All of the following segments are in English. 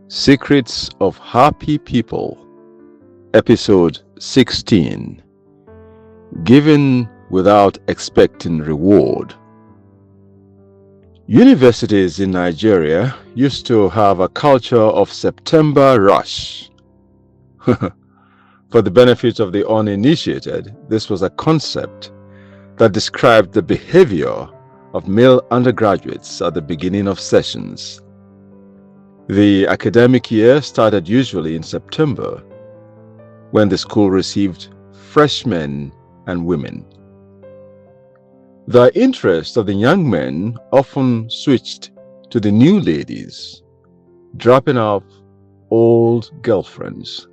Secrets of Happy People, Episode 16, Giving Without Expecting Reward. Universities in Nigeria used to have a culture of September rush. For the benefit of the uninitiated, this was a concept that described the behavior of male undergraduates at the beginning of sessions. The academic year started usually in September, when the school received freshmen and women. The interest of the young men often switched to the new ladies, dropping off old girlfriends.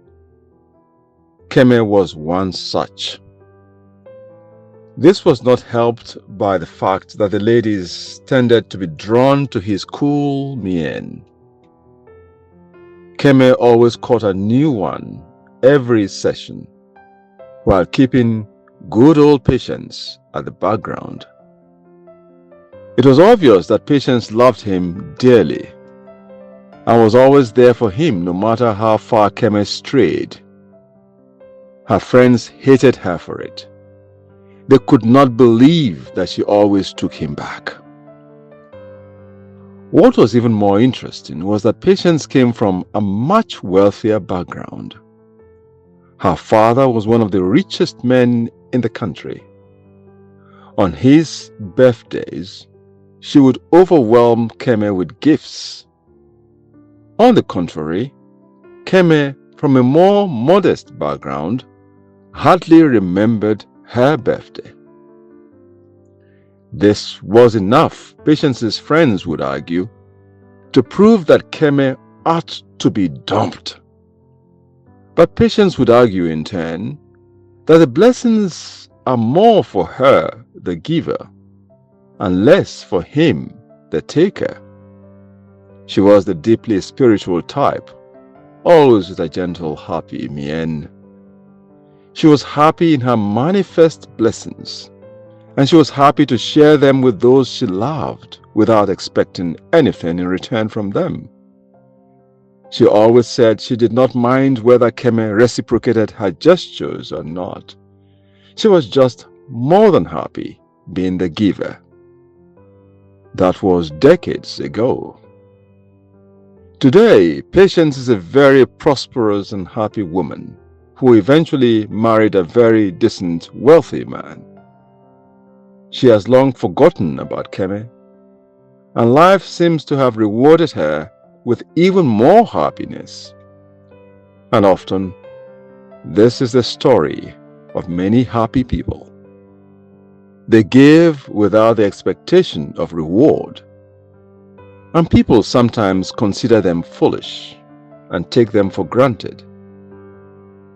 Keme was one such. This was not helped by the fact that the ladies tended to be drawn to his cool mien. Keme always caught a new one every session, while keeping good old Patience at the background. It was obvious that Patience loved him dearly and was always there for him no matter how far Keme strayed. Her friends hated her for it. They could not believe that she always took him back. What was even more interesting was that Patience came from a much wealthier background. Her father was one of the richest men in the country. On his birthdays, she would overwhelm Keme with gifts. On the contrary, Keme, from a more modest background, hardly remembered her birthday. This was enough, Patience's friends would argue, to prove that Keme ought to be dumped. But Patience would argue in turn that the blessings are more for her, the giver, and less for him, the taker. She was the deeply spiritual type, always with a gentle, happy mien. She was happy in her manifest blessings, and she was happy to share them with those she loved without expecting anything in return from them. She always said she did not mind whether Keme reciprocated her gestures or not. She was just more than happy being the giver. That was decades ago. Today, Patience is a very prosperous and happy woman who eventually married a very decent, wealthy man. She has long forgotten about Keme, and life seems to have rewarded her with even more happiness. And often, this is the story of many happy people. They give without the expectation of reward, and people sometimes consider them foolish and take them for granted.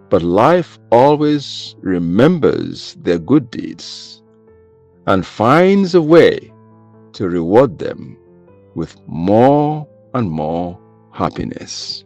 But life always remembers their good deeds and finds a way to reward them with more and more happiness.